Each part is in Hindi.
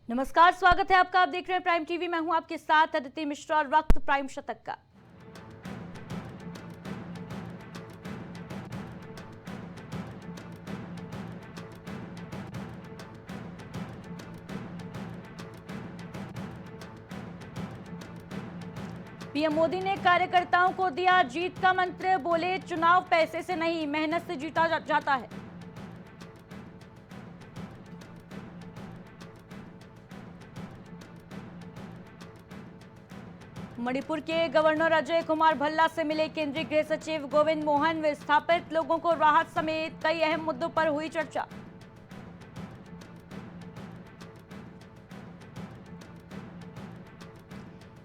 नमस्कार, स्वागत है आपका। आप देख रहे हैं प्राइम टीवी। मैं हूं आपके साथ अदिति मिश्रा और वक्त प्राइम शतक का। पीएम मोदी ने कार्यकर्ताओं को दिया जीत का मंत्र। बोले, चुनाव पैसे से नहीं, मेहनत से जीता जाता है। मणिपुर के गवर्नर अजय कुमार भल्ला से मिले केंद्रीय गृह सचिव गोविंद मोहन। विस्थापित लोगों को राहत समेत कई अहम मुद्दों पर हुई चर्चा।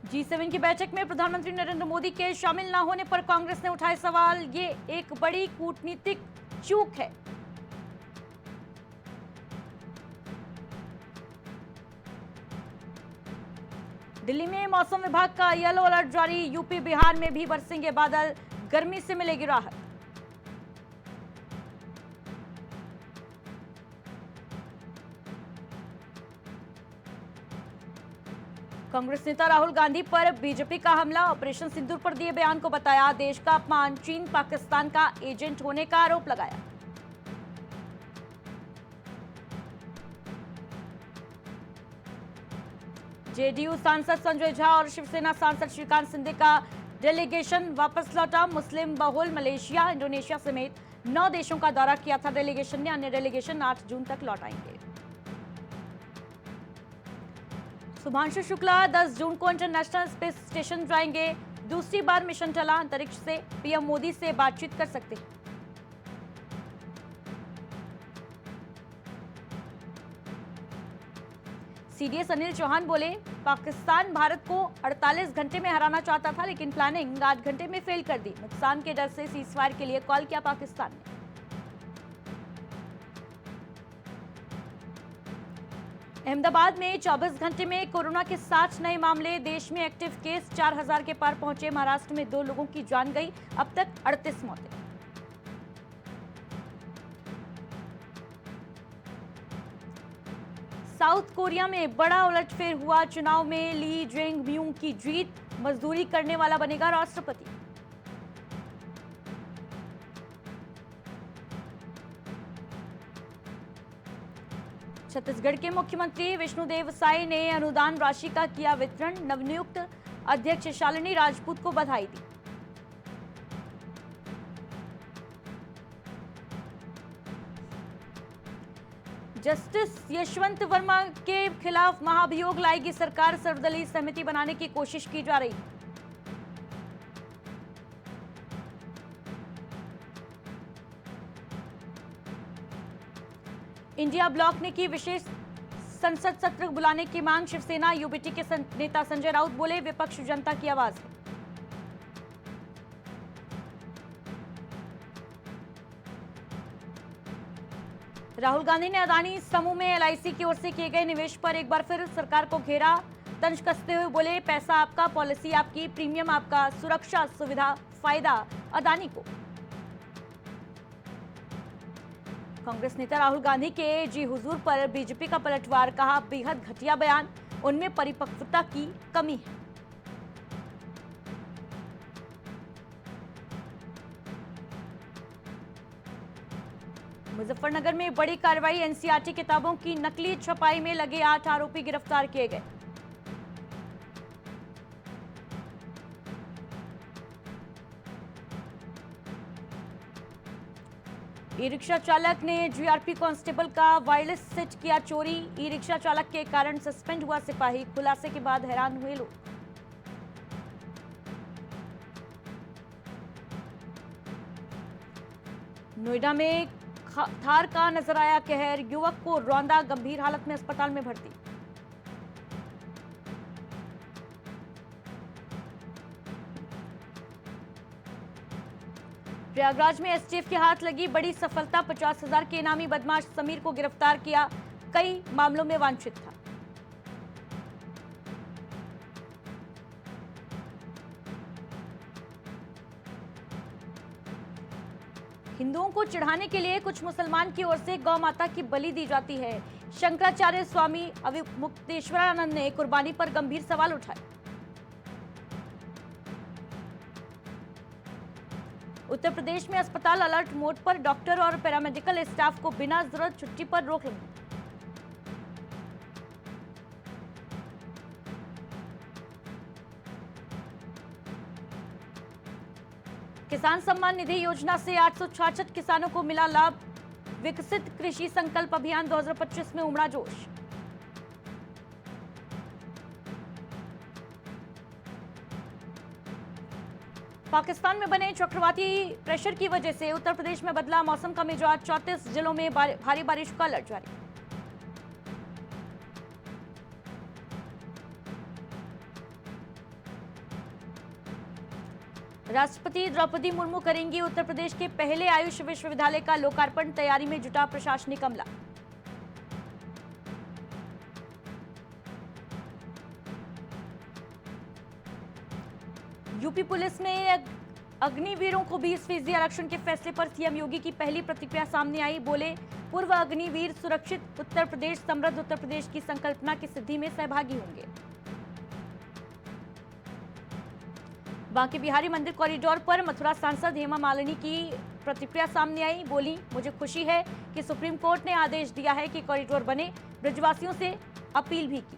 G7 की बैठक में प्रधानमंत्री नरेंद्र मोदी के शामिल न होने पर कांग्रेस ने उठाए सवाल। ये एक बड़ी कूटनीतिक चूक है। दिल्ली में मौसम विभाग का येलो अलर्ट जारी। यूपी बिहार में भी बरसेंगे बादल, गर्मी से मिलेगी राहत। कांग्रेस नेता राहुल गांधी पर बीजेपी का हमला। ऑपरेशन सिंदूर पर दिए बयान को बताया देश का अपमान। चीन पाकिस्तान का एजेंट होने का आरोप लगाया। जेडीयू सांसद संजय झा और शिवसेना सांसद श्रीकांत शिंदे का डेलीगेशन वापस लौटा। मुस्लिम बहुल मलेशिया, इंडोनेशिया समेत 9 देशों का दौरा किया था डेलीगेशन ने। अन्य डेलीगेशन 8 जून तक लौट आएंगे। शुभांशु शुक्ला 10 जून को इंटरनेशनल स्पेस स्टेशन जाएंगे। दूसरी बार मिशन चला। अंतरिक्ष से पीएम मोदी से बातचीत कर सकते हैं। सीडीएस अनिल चौहान बोले, पाकिस्तान भारत को 48 घंटे में हराना चाहता था, लेकिन प्लानिंग 8 घंटे में फेल कर दी। नुकसान के डर से सीजफायर के लिए कॉल किया पाकिस्तान ने। अहमदाबाद में 24 घंटे में कोरोना के 60 नए मामले। देश में एक्टिव केस 4000 के पार पहुंचे। महाराष्ट्र में 2 लोगों की जान गई। अब तक 38 मौतें। साउथ कोरिया में बड़ा उलटफेर हुआ। चुनाव में ली जेंग म्यूंग की जीत। मजदूरी करने वाला बनेगा राष्ट्रपति। छत्तीसगढ़ के मुख्यमंत्री विष्णुदेव साय ने अनुदान राशि का किया वितरण। नवनियुक्त अध्यक्ष शालिनी राजपूत को बधाई दी। जस्टिस यशवंत वर्मा के खिलाफ महाभियोग लाएगी सरकार। सर्वदलीय समिति बनाने की कोशिश की जा रही है। इंडिया ब्लॉक ने की विशेष संसद सत्र बुलाने की मांग। शिवसेना यूबीटी के नेता संजय राउत बोले, विपक्ष जनता की आवाज है। राहुल गांधी ने अदानी समूह में एलआईसी की ओर से किए गए निवेश पर एक बार फिर सरकार को घेरा। तंज कसते हुए बोले, पैसा आपका, पॉलिसी आपकी, प्रीमियम आपका, सुरक्षा सुविधा फायदा अदानी को। कांग्रेस नेता राहुल गांधी के जी हुजूर पर बीजेपी का पलटवार। कहा, बेहद घटिया बयान, उनमें परिपक्वता की कमी है। मुजफ्फरनगर में बड़ी कार्रवाई। एनसीईआरटी किताबों की नकली छपाई में लगे 8 आरोपी गिरफ्तार किए गए। ई रिक्शा चालक ने जीआरपी कांस्टेबल का वायरलेस सेट किया चोरी। ई रिक्शा चालक के कारण सस्पेंड हुआ सिपाही। खुलासे के बाद हैरान हुए लोग। नोएडा में थार का नजर आया कहर। युवक को रौंदा, गंभीर हालत में अस्पताल में भर्ती। प्रयागराज में एसटीएफ के हाथ लगी बड़ी सफलता। 50,000 के इनामी बदमाश समीर को गिरफ्तार किया। कई मामलों में वांछित था। हिंदुओं को चिढ़ाने के लिए कुछ मुसलमान की ओर से गौ माता की बलि दी जाती है। शंकराचार्य स्वामी अविमुक्तेश्वरानंद ने कुर्बानी पर गंभीर सवाल उठाए। उत्तर प्रदेश में अस्पताल अलर्ट मोड पर, डॉक्टर और पैरामेडिकल स्टाफ को बिना जरूरत छुट्टी पर रोक लगी। किसान सम्मान निधि योजना से 866 किसानों को मिला लाभ। विकसित कृषि संकल्प अभियान 2025 में उमड़ा जोश। पाकिस्तान में बने चक्रवाती प्रेशर की वजह से उत्तर प्रदेश में बदला मौसम का मिजाज। 34 जिलों में भारी बारिश का अलर्ट जारी। राष्ट्रपति द्रौपदी मुर्मू करेंगी उत्तर प्रदेश के पहले आयुष विश्वविद्यालय का लोकार्पण। तैयारी में जुटा प्रशासनिक अमला। यूपी पुलिस में अग्निवीरों को 20% आरक्षण के फैसले पर सीएम योगी की पहली प्रतिक्रिया सामने आई। बोले, पूर्व अग्निवीर सुरक्षित उत्तर प्रदेश, समृद्ध उत्तर प्रदेश की संकल्पना की सिद्धि में सहभागी होंगे। बांके बिहारी मंदिर कॉरिडोर पर मथुरा सांसद हेमा मालिनी की प्रतिक्रिया सामने आई। बोली, मुझे खुशी है कि सुप्रीम कोर्ट ने आदेश दिया है कि कॉरिडोर बने। ब्रजवासियों से अपील भी की।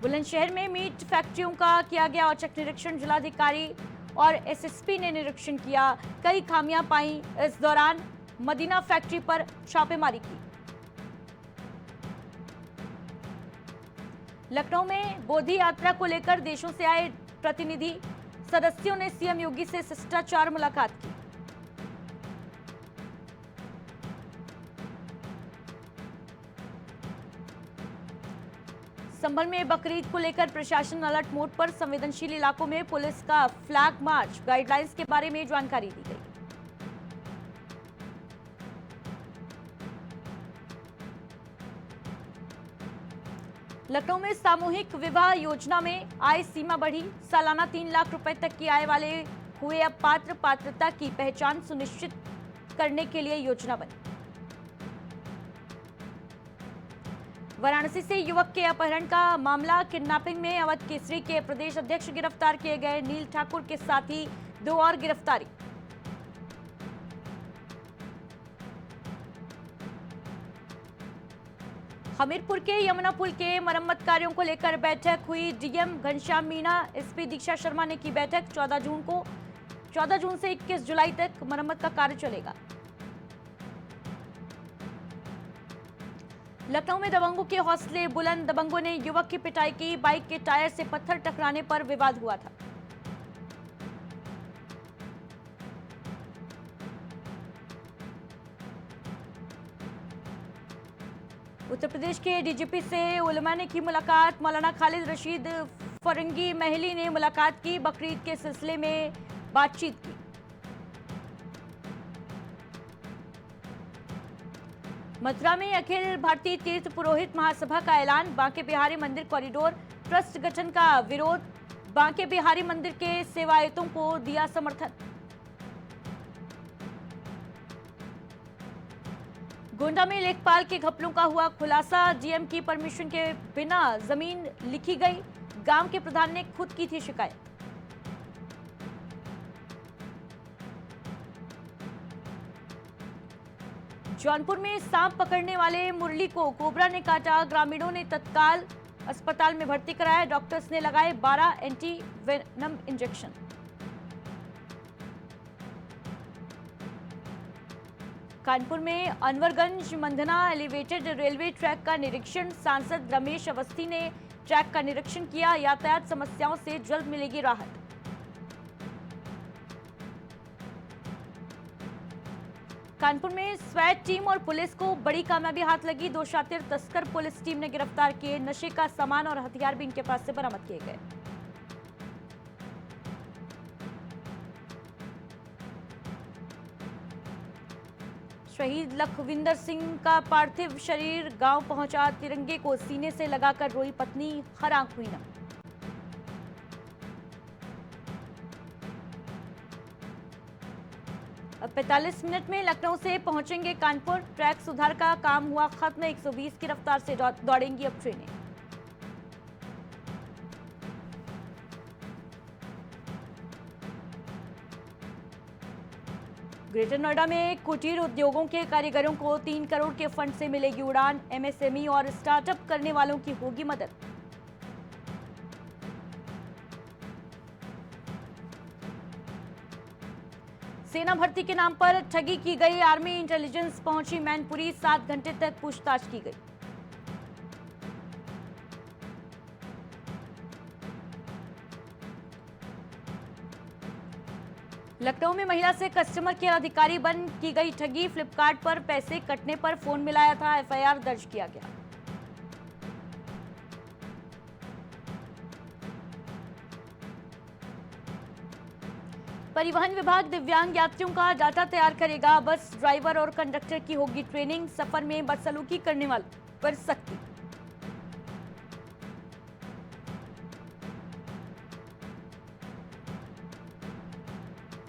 बुलंदशहर में मीट फैक्ट्रियों का किया गया औचक निरीक्षण। जिलाधिकारी और एसएसपी ने निरीक्षण किया, कई खामियां पाई। इस दौरान मदीना फैक्ट्री पर छापेमारी की। लखनऊ में बोधि यात्रा को लेकर देशों से आए प्रतिनिधि सदस्यों ने सीएम योगी से शिष्टाचार मुलाकात की। संभल में बकरीद को लेकर प्रशासन अलर्ट मोड पर। संवेदनशील इलाकों में पुलिस का फ्लैग मार्च। गाइडलाइंस के बारे में जानकारी दी गई। लखनऊ में सामूहिक विवाह योजना में आय सीमा बढ़ी। सालाना 3 लाख रुपए तक की आय वाले हुए अब पात्र। पात्रता की पहचान सुनिश्चित करने के लिए योजना बनी। वाराणसी से युवक के अपहरण का मामला। किडनैपिंग में अवध केसरी के प्रदेश अध्यक्ष गिरफ्तार किए गए। नील ठाकुर के साथ ही 2 और गिरफ्तारी। हमीरपुर के यमुना पुल के मरम्मत कार्यों को लेकर बैठक हुई। डीएम घनश्याम मीणा, एसपी दीक्षा शर्मा ने की बैठक। 14 जून से 21 जुलाई तक मरम्मत का कार्य चलेगा। लखनऊ में दबंगों के हौसले बुलंद। दबंगों ने युवक की पिटाई की। बाइक के टायर से पत्थर टकराने पर विवाद हुआ था। उत्तर प्रदेश के डीजीपी से उलमा ने की मुलाकात। मौलाना खालिद रशीद फरंगी महली ने मुलाकात की। बकरीद के सिलसिले में बातचीत की। मथुरा में अखिल भारतीय तीर्थ पुरोहित महासभा का ऐलान। बांके बिहारी मंदिर कॉरिडोर ट्रस्ट गठन का विरोध। बांके बिहारी मंदिर के सेवायतों को दिया समर्थन। गोंडा में लेखपाल के घपलों का हुआ खुलासा। डीएम की परमिशन के बिना जमीन लिखी गई। गांव के प्रधान ने खुद की थी शिकायत। जौनपुर में सांप पकड़ने वाले मुरली को कोबरा ने काटा। ग्रामीणों ने तत्काल अस्पताल में भर्ती कराया। डॉक्टर्स ने लगाए 12 एंटी वेनम इंजेक्शन। कानपुर में Anwarganj Mandhana elevated railway track का निरीक्षण। सांसद रमेश अवस्थी ने ट्रैक का निरीक्षण किया। यातायात समस्याओं से जल्द मिलेगी राहत। कानपुर में स्वैट टीम और पुलिस को बड़ी कामयाबी हाथ लगी। 2 शातिर तस्कर पुलिस टीम ने गिरफ्तार किए। नशे का सामान और हथियार भी इनके पास से बरामद किए गए। शहीद लखविंदर सिंह का पार्थिव शरीर गांव पहुंचा। तिरंगे को सीने से लगाकर रोई पत्नी, हर आंख हुई नम। अब अब 45 मिनट में लखनऊ से पहुंचेंगे कानपुर। ट्रैक सुधार का काम हुआ खत्म। 120 की रफ्तार से दौड़ेंगी अब ट्रेनें। ग्रेटर नोएडा में कुटीर उद्योगों के कारीगरों को 3 करोड़ के फंड से मिलेगी उड़ान। एमएसएमई और स्टार्टअप करने वालों की होगी मदद। सेना भर्ती के नाम पर ठगी की गई। आर्मी इंटेलिजेंस पहुंची मैनपुरी। 7 घंटे तक पूछताछ की गई। लखनऊ में महिला से कस्टमर केयर अधिकारी बन की गई ठगी। फ्लिपकार्ट पर पैसे कटने पर फोन मिलाया था। एफआईआर दर्ज किया गया। परिवहन विभाग दिव्यांग यात्रियों का डाटा तैयार करेगा। बस ड्राइवर और कंडक्टर की होगी ट्रेनिंग। सफर में बदसलूकी करने वालों पर सख्ती।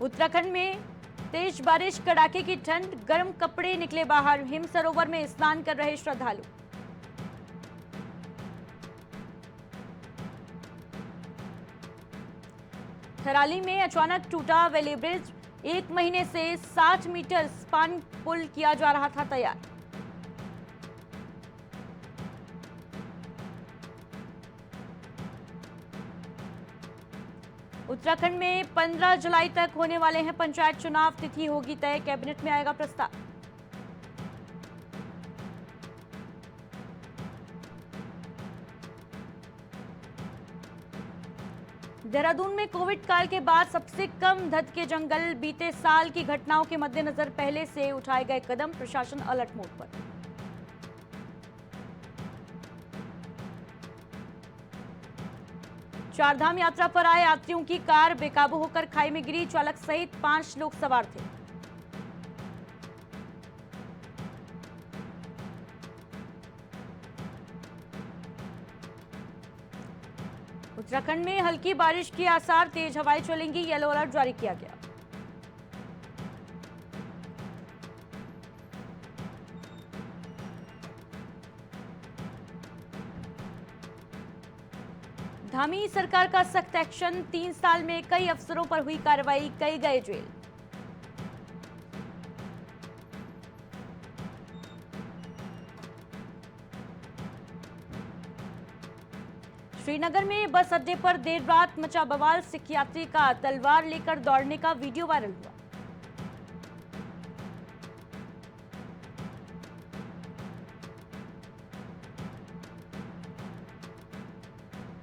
उत्तराखंड में तेज बारिश, कड़ाके की ठंड, गर्म कपड़े निकले बाहर। हिम सरोवर में स्नान कर रहे श्रद्धालु। थराली में अचानक टूटा वेली ब्रिज। 1 महीने से 60 मीटर स्पान पुल किया जा रहा था तैयार। उत्तराखंड में 15 जुलाई तक होने वाले हैं पंचायत चुनाव। तिथि होगी तय। कैबिनेट में आएगा प्रस्ताव। देहरादून में कोविड काल के बाद सबसे कम धध के जंगल। बीते साल की घटनाओं के मद्देनजर पहले से उठाए गए कदम। प्रशासन अलर्ट मोड पर। चारधाम यात्रा पर आए यात्रियों की कार बेकाबू होकर खाई में गिरी। चालक सहित 5 लोग सवार थे। उत्तराखंड में हल्की बारिश के आसार। तेज हवाएं चलेंगी। येलो अलर्ट जारी किया गया। धामी सरकार का सख्त एक्शन। 3 साल में कई अफसरों पर हुई कार्रवाई। कई गए जेल। श्रीनगर में बस अड्डे पर देर रात मचा बवाल। सिख यात्री का तलवार लेकर दौड़ने का वीडियो वायरल हुआ।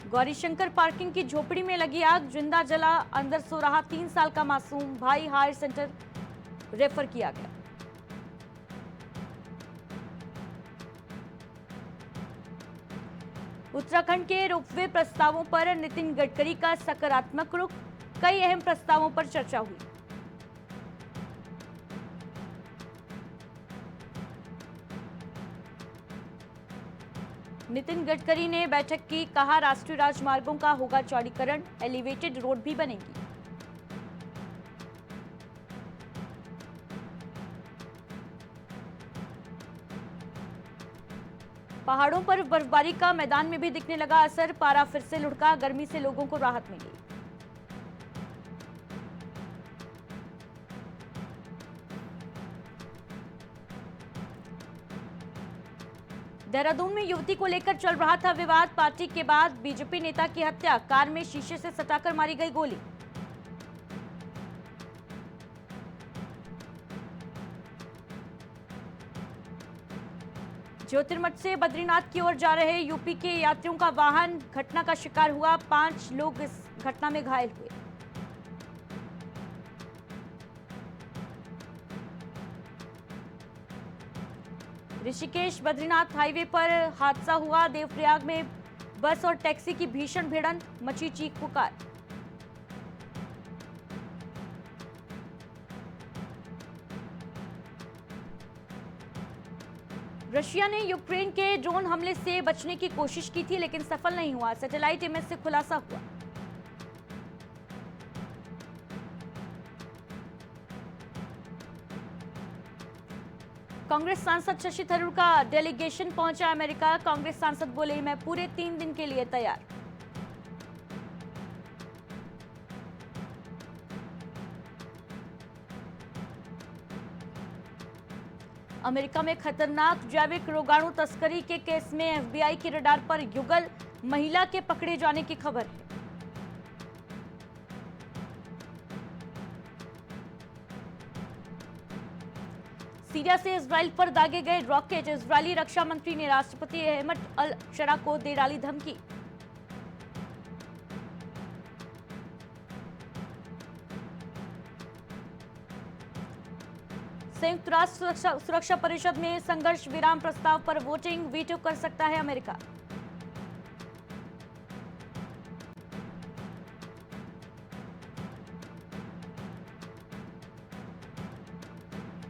गौरीशंकर पार्किंग की झोपड़ी में लगी आग। जिंदा जला अंदर सो रहा 3 साल का मासूम। भाई हायर सेंटर रेफर किया गया। उत्तराखंड के रोपवे प्रस्तावों पर नितिन गडकरी का सकारात्मक रुख। कई अहम प्रस्तावों पर चर्चा हुई। नितिन गडकरी ने बैठक की। कहा राष्ट्रीय राजमार्गों का होगा चौड़ीकरण। एलिवेटेड रोड भी बनेगी। पहाड़ों पर बर्फबारी का मैदान में भी दिखने लगा असर। पारा फिर से लुढ़का। गर्मी से लोगों को राहत मिली। देहरादून में युवती को लेकर चल रहा था विवाद। पार्टी के बाद बीजेपी नेता की हत्या। कार में शीशे से सटाकर मारी गई गोली। ज्योतिर्मठ से बद्रीनाथ की ओर जा रहे यूपी के यात्रियों का वाहन घटना का शिकार हुआ। 5 लोग इस घटना में घायल हुए। ऋषिकेश बद्रीनाथ हाईवे पर हादसा हुआ। देवप्रयाग में बस और टैक्सी की भीषण भिड़ंत। मची चीख पुकार। रशिया ने यूक्रेन के ड्रोन हमले से बचने की कोशिश की थी, लेकिन सफल नहीं हुआ। सैटेलाइट इमेज से खुलासा हुआ। कांग्रेस सांसद शशि थरूर का डेलीगेशन पहुंचा अमेरिका। कांग्रेस सांसद बोले, मैं पूरे 3 दिन के लिए तैयार। अमेरिका में खतरनाक जैविक रोगाणु तस्करी के केस में एफबीआई की रडार पर युगल महिला के पकड़े जाने की खबर है। सीरिया से इजराइल पर दागे गए रॉकेट। इजरायली रक्षा मंत्री ने राष्ट्रपति अहमद अल शरा को दे डाली धमकी। संयुक्त राष्ट्र सुरक्षा परिषद में संघर्ष विराम प्रस्ताव पर वोटिंग, वीटो कर सकता है अमेरिका।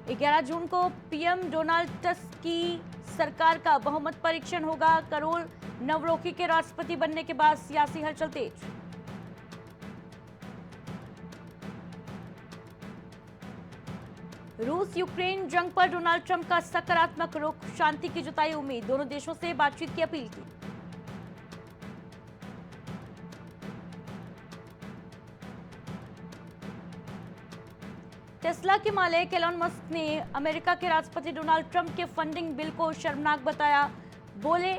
ग्यारह जून को पीएम डोनाल्ड टस्क की सरकार का बहुमत परीक्षण होगा। करोल नवरोखी के राष्ट्रपति बनने के बाद सियासी हलचल तेज। रूस यूक्रेन जंग पर डोनाल्ड ट्रंप का सकारात्मक रुख, शांति की जताई उम्मीद। दोनों देशों से बातचीत की अपील की। टेस्ला के मालिक एलन मस्क ने अमेरिका के राष्ट्रपति डोनाल्ड ट्रंप के फंडिंग बिल को शर्मनाक बताया। बोले,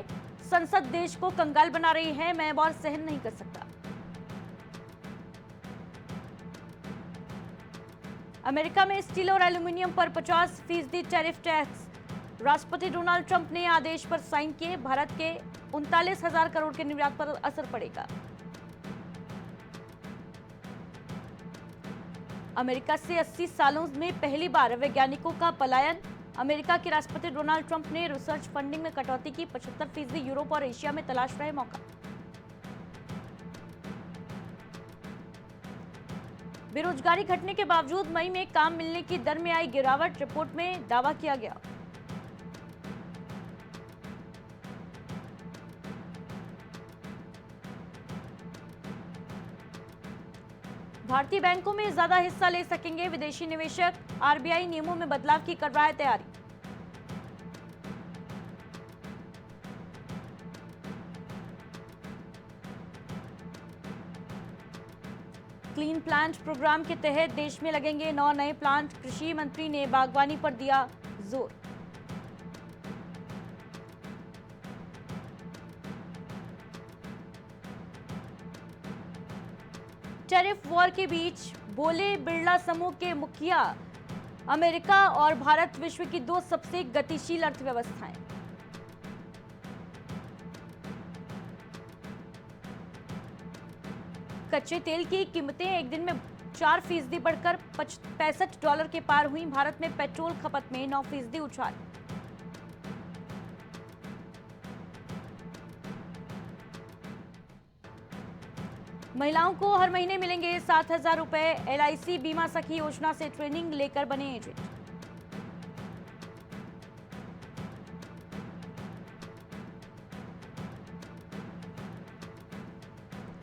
संसद देश को कंगाल बना रही है, मैं और सहन नहीं कर सकता। अमेरिका में स्टील और एल्यूमिनियम पर 50% टैरिफ टैक्स। राष्ट्रपति डोनाल्ड ट्रंप ने आदेश पर साइन किए। भारत के 39,000 करोड़ के निर्यात पर असर पड़ेगा। अमेरिका से 80 सालों में पहली बार वैज्ञानिकों का पलायन। अमेरिका के राष्ट्रपति डोनाल्ड ट्रंप ने रिसर्च फंडिंग में कटौती की। 75% यूरोप और एशिया में तलाश रहे मौका। बेरोजगारी घटने के बावजूद मई में काम मिलने की दर में आई गिरावट, रिपोर्ट में दावा किया गया। भारतीय बैंकों में ज्यादा हिस्सा ले सकेंगे विदेशी निवेशक। आरबीआई नियमों में बदलाव की कर रहा है तैयारी। क्लीन प्लांट प्रोग्राम के तहत देश में लगेंगे 9 नए प्लांट। कृषि मंत्री ने बागवानी पर दिया जोर। टैरिफ वॉर के बीच बोले बिरला समूह के मुखिया, अमेरिका और भारत विश्व की 2 सबसे गतिशील अर्थव्यवस्थाएं। कच्चे तेल की कीमतें एक दिन में 4% बढ़कर $65 के पार हुई। भारत में पेट्रोल खपत में 9% उछाल। महिलाओं को हर महीने मिलेंगे 7,000 रुपए। एलआईसी बीमा सखी योजना से ट्रेनिंग लेकर बने एजेंट।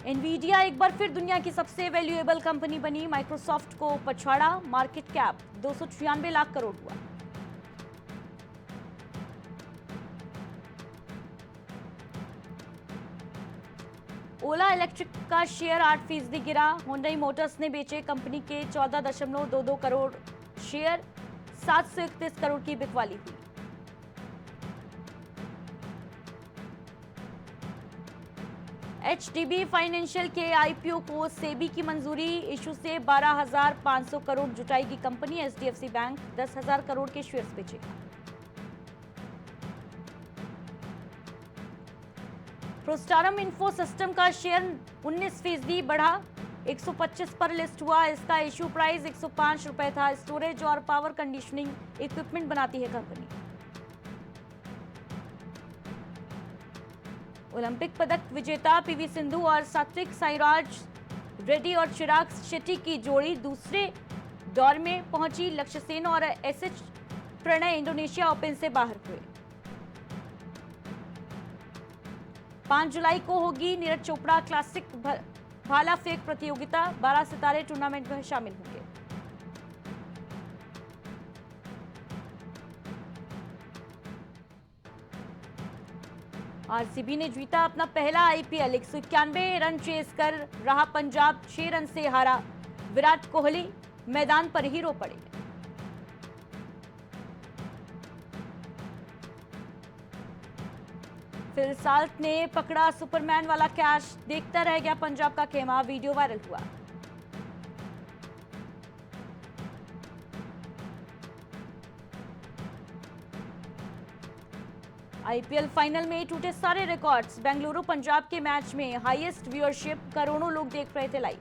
एनवीडिया एक बार फिर दुनिया की सबसे वैल्यूएबल कंपनी बनी। माइक्रोसॉफ्ट को पछाड़ा। मार्केट कैप 296 लाख करोड़ हुआ। ओला इलेक्ट्रिक का शेयर 8% गिरा। हुंडई मोटर्स ने बेचे कंपनी के 14.22 करोड़ शेयर। 731 करोड़ की बिकवाली हुई। एचडीबी फाइनेंशियल के आईपीओ को सेबी की मंजूरी। इशू से 12,500 करोड़ जुटाएगी कंपनी। एचडीएफसी बैंक 10,000 करोड़ के शेयर्स बेचेगा। प्रोस्टारम इंफो सिस्टम का शेयर 19% बढ़ा। 125 पर लिस्ट हुआ। इसका इश्यू प्राइस 105 रुपए था। स्टोरेज और पावर कंडीशनिंग इक्विपमेंट बनाती है कंपनी। ओलंपिक पदक विजेता पीवी सिंधु और सात्विक साईराज रेड्डी और चिराग शेट्टी की जोड़ी दूसरे दौर में पहुंची। लक्ष्य सेन और एसएच प्रणय इंडोनेशिया ओपन से बाहर हुए। 5 जुलाई को होगी नीरज चोपड़ा क्लासिक भाला फेंक प्रतियोगिता। 12 सितारे टूर्नामेंट में शामिल होंगे। आरसीबी ने जीता अपना पहला आईपीएल। 191 रन चेस कर रहा पंजाब 6 रन से हारा। विराट कोहली मैदान पर हीरो पड़े। फिल साल्ट ने पकड़ा सुपरमैन वाला कैच। देखता रह गया पंजाब का खेमा। वीडियो वायरल हुआ। आईपीएल फाइनल में टूटे सारे रिकॉर्ड्स। बेंगलुरु पंजाब के मैच में हाईएस्ट व्यूअरशिप, करोड़ों लोग देख रहे थे लाइव।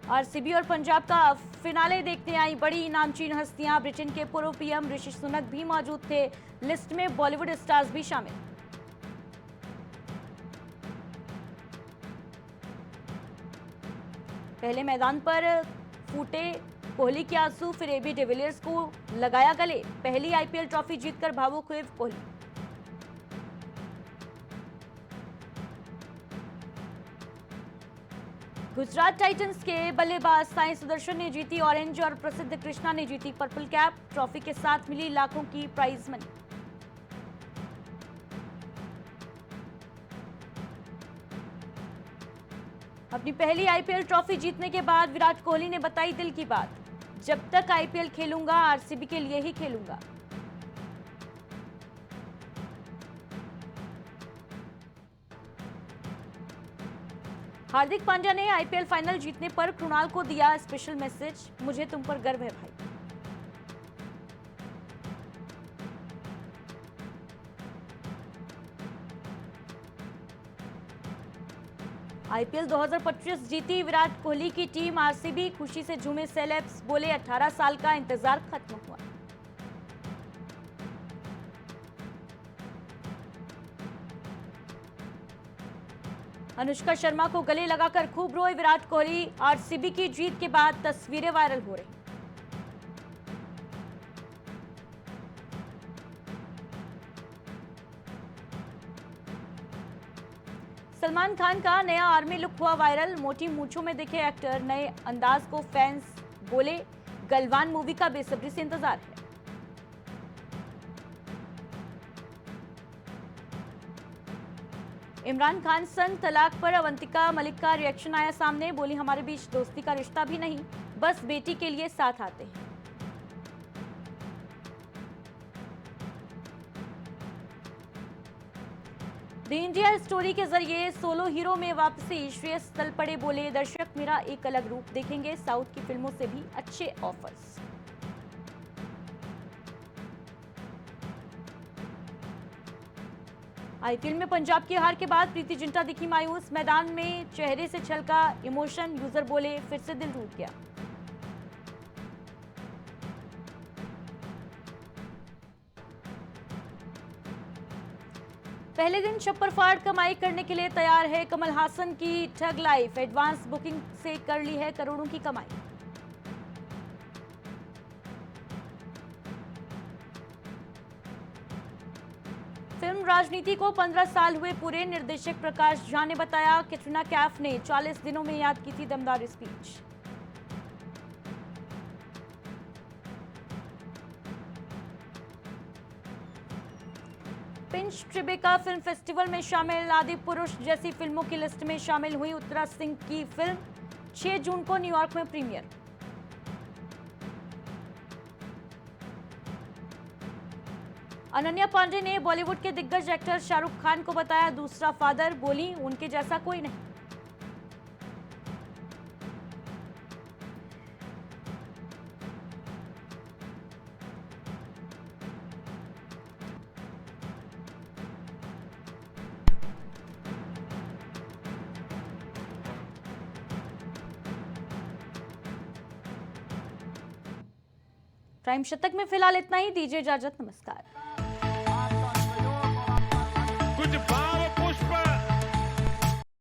आरसीबी और पंजाब का फिनाले देखने आई बड़ी नामचीन हस्तियां। ब्रिटेन के पूर्व पीएम ऋषि सुनक भी मौजूद थे। लिस्ट में बॉलीवुड स्टार्स भी शामिल। पहले मैदान पर फूटे कोहली के आंसू, फिर एबी डिविलियर्स को लगाया गले। पहली आईपीएल ट्रॉफी जीतकर भावुक हुए कोहली। गुजरात टाइटंस के बल्लेबाज साई सुदर्शन ने जीती ऑरेंज और प्रसिद्ध कृष्णा ने जीती पर्पल कैप। ट्रॉफी के साथ मिली लाखों की प्राइज मनी। अपनी पहली आईपीएल ट्रॉफी जीतने के बाद विराट कोहली ने बताई दिल की बात। जब तक आईपीएल खेलूंगा आरसीबी के लिए ही खेलूंगा। हार्दिक पांड्या ने आईपीएल फाइनल जीतने पर कृणाल को दिया स्पेशल मैसेज। मुझे तुम पर गर्व है भाई। आईपीएल 2025 जीती विराट कोहली की टीम। आरसीबी खुशी से झूमे सेलेब्स। बोले 18 साल का इंतजार खत्म हुआ। अनुष्का शर्मा को गले लगाकर खूब रोए विराट कोहली। आरसीबी की जीत के बाद तस्वीरें वायरल हो रही। सलमान खान का नया आर्मी लुक हुआ वायरल। मोटी मूंछों में दिखे एक्टर। नए अंदाज को फैंस बोले गलवान मूवी का बेसब्री से इंतजार है। इमरान खान संग तलाक पर अवंतिका मलिक का रिएक्शन आया सामने। बोली हमारे बीच दोस्ती का रिश्ता भी नहीं, बस बेटी के लिए साथ आते हैं। द इंडिया स्टोरी के जरिए सोलो हीरो में वापसी। श्रेयस तलपड़े बोले दर्शक मेरा एक अलग रूप देखेंगे। साउथ की फिल्मों से भी अच्छे ऑफर्स। आईपीएल में पंजाब की हार के बाद प्रीति जिंटा दिखी मायूस। मैदान में चेहरे से छलका इमोशन। यूजर बोले फिर से दिल टूट गया। पहले दिन छप्पर फाड़ कमाई करने के लिए तैयार है कमल हासन की ठग लाइफ। एडवांस बुकिंग से कर ली है करोड़ों की कमाई। फिल्म राजनीति को 15 साल हुए पूरे। निर्देशक प्रकाश झा ने बताया कैटरीना कैफ ने 40 दिनों में याद की थी दमदार speech. Pinch Tribeca film festival में शामिल। आदि पुरुष जैसी फिल्मों की लिस्ट में शामिल हुई उत्तरा सिंह की फिल्म। 6 जून को न्यूयॉर्क में प्रीमियर। अनन्या पांडे ने बॉलीवुड के दिग्गज एक्टर शाहरुख खान को बताया दूसरा फादर। बोली उनके जैसा कोई नहीं। प्राइम शतक में फिलहाल इतना ही। दीजिए इजाजत, नमस्कार।